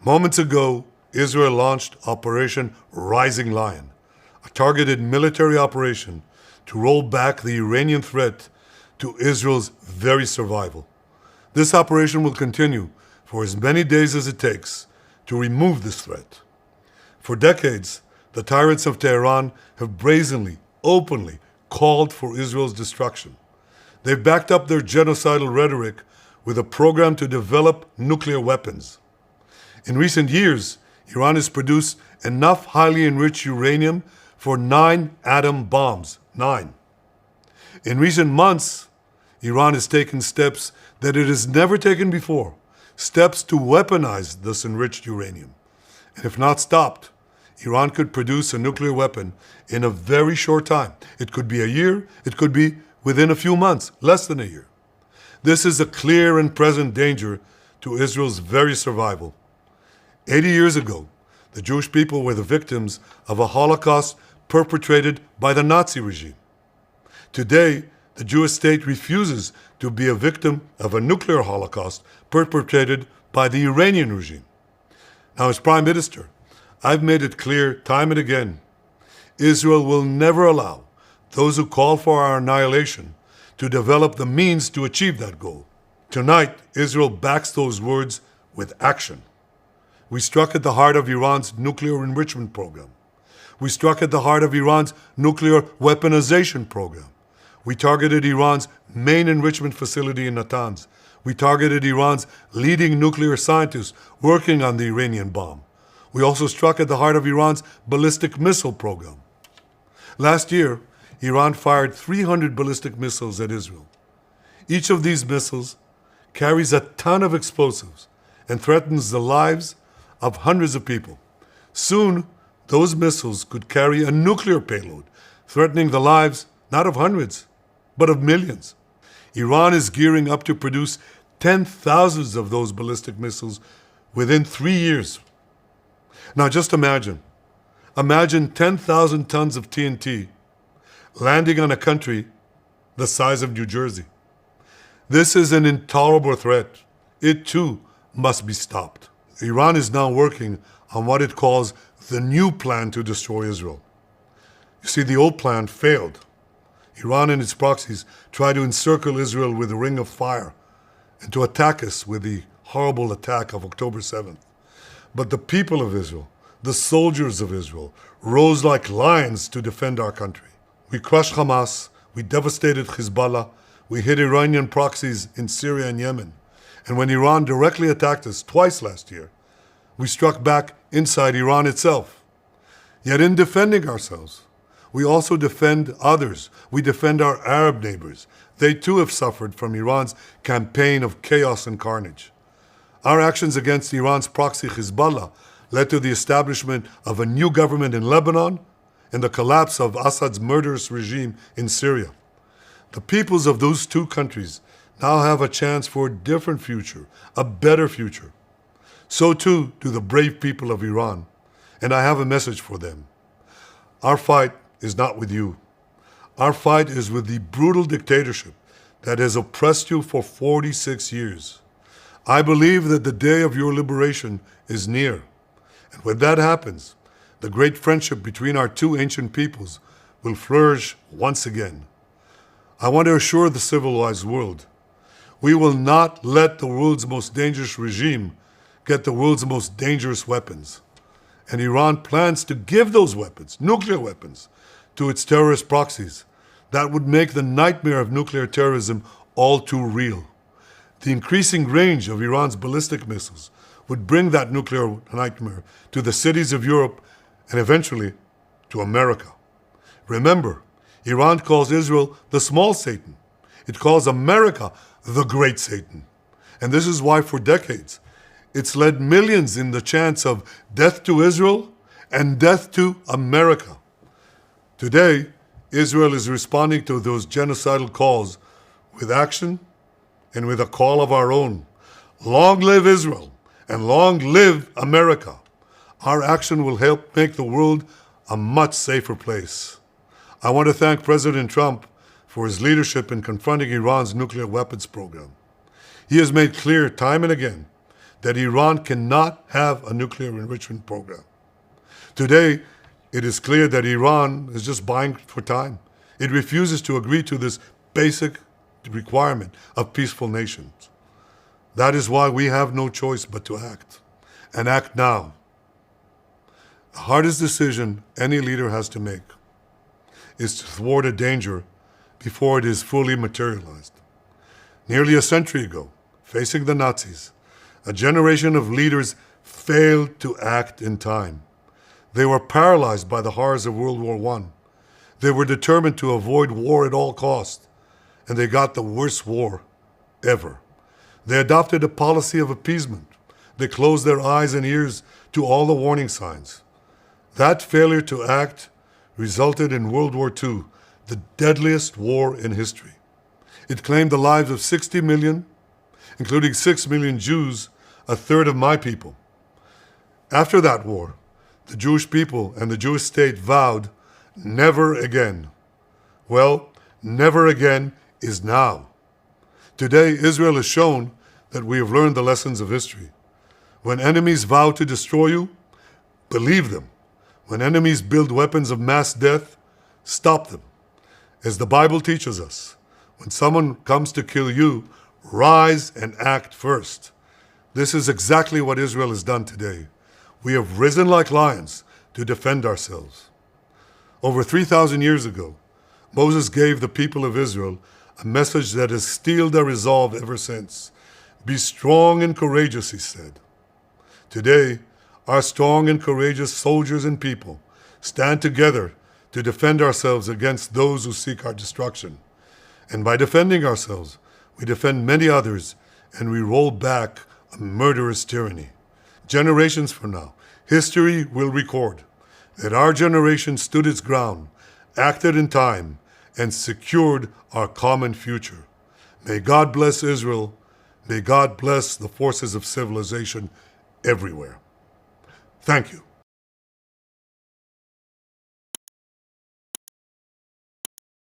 Moments ago, Israel launched Operation Rising Lion, a targeted military operation to roll back the Iranian threat to Israel's very survival. This operation will continue for as many days as it takes to remove this threat. For decades, the tyrants of Tehran have brazenly, openly called for Israel's destruction. They've backed up their genocidal rhetoric with a program to develop nuclear weapons. In recent years, Iran has produced enough highly enriched uranium for 9 atom bombs. 9. In recent months, Iran has taken steps that it has never taken before, steps to weaponize this enriched uranium. And if not stopped, Iran could produce a nuclear weapon in a very short time. It could be a year, it could be within a few months, less than a year. This is a clear and present danger to Israel's very survival. 80 years ago, the Jewish people were the victims of a Holocaust perpetrated by the Nazi regime. Today, the Jewish state refuses to be a victim of a nuclear Holocaust perpetrated by the Iranian regime. Now, as Prime Minister, I've made it clear time and again, Israel will never allow those who call for our annihilation to develop the means to achieve that goal. Tonight, Israel backs those words with action. We struck at the heart of Iran's nuclear enrichment program. We struck at the heart of Iran's nuclear weaponization program. We targeted Iran's main enrichment facility in Natanz. We targeted Iran's leading nuclear scientists working on the Iranian bomb. We also struck at the heart of Iran's ballistic missile program. Last year, Iran fired 300 ballistic missiles at Israel. Each of these missiles carries a ton of explosives and threatens the lives of hundreds of people. Soon, those missiles could carry a nuclear payload, threatening the lives not of hundreds, but of millions. Iran is gearing up to produce 10,000 of those ballistic missiles within 3 years. Now just imagine 10,000 tons of TNT landing on a country the size of New Jersey. This is an intolerable threat. It too must be stopped. Iran is now working on what it calls the new plan to destroy Israel. You see, the old plan failed. Iran and its proxies tried to encircle Israel with a ring of fire and to attack us with the horrible attack of October 7th. But the people of Israel, the soldiers of Israel, rose like lions to defend our country. We crushed Hamas, we devastated Hezbollah, we hit Iranian proxies in Syria and Yemen. And when Iran directly attacked us twice last year, we struck back inside Iran itself. Yet in defending ourselves, we also defend others. We defend our Arab neighbors. They too have suffered from Iran's campaign of chaos and carnage. Our actions against Iran's proxy Hezbollah led to the establishment of a new government in Lebanon and the collapse of Assad's murderous regime in Syria. The peoples of those two countries now have a chance for a different future, a better future. So too do the brave people of Iran, and I have a message for them. Our fight is not with you. Our fight is with the brutal dictatorship that has oppressed you for 46 years. I believe that the day of your liberation is near. And when that happens, the great friendship between our two ancient peoples will flourish once again. I want to assure the civilized world, we will not let the world's most dangerous regime get the world's most dangerous weapons. And Iran plans to give those weapons, nuclear weapons, to its terrorist proxies. That would make the nightmare of nuclear terrorism all too real. The increasing range of Iran's ballistic missiles would bring that nuclear nightmare to the cities of Europe and eventually to America. Remember, Iran calls Israel the small Satan. It calls America the great Satan. And this is why for decades, it's led millions in the chants of death to Israel and death to America. Today, Israel is responding to those genocidal calls with action and with a call of our own. Long live Israel and long live America. Our action will help make the world a much safer place. I want to thank President Trump for his leadership in confronting Iran's nuclear weapons program. He has made clear time and again that Iran cannot have a nuclear enrichment program. Today, it is clear that Iran is just buying for time. It refuses to agree to this basic requirement of peaceful nations. That is why we have no choice but to act, and act now. The hardest decision any leader has to make is to thwart a danger before it is fully materialized. Nearly a century ago, facing the Nazis, a generation of leaders failed to act in time. They were paralyzed by the horrors of World War I. They were determined to avoid war at all costs, and they got the worst war ever. They adopted a policy of appeasement. They closed their eyes and ears to all the warning signs. That failure to act resulted in World War II, the deadliest war in history. It claimed the lives of 60 million, including 6 million Jews, a third of my people. After that war, the Jewish people and the Jewish state vowed, never again. Well, never again is now. Today, Israel has shown that we have learned the lessons of history. When enemies vow to destroy you, believe them. When enemies build weapons of mass death, stop them. As the Bible teaches us, when someone comes to kill you, rise and act first. This is exactly what Israel has done today. We have risen like lions to defend ourselves. Over 3,000 years ago, Moses gave the people of Israel a message that has steeled their resolve ever since. Be strong and courageous, he said. Today, our strong and courageous soldiers and people stand together to defend ourselves against those who seek our destruction. And by defending ourselves, we defend many others, and we roll back a murderous tyranny. Generations from now, history will record that our generation stood its ground, acted in time, and secured our common future. May God bless Israel. May God bless the forces of civilization everywhere. Thank you.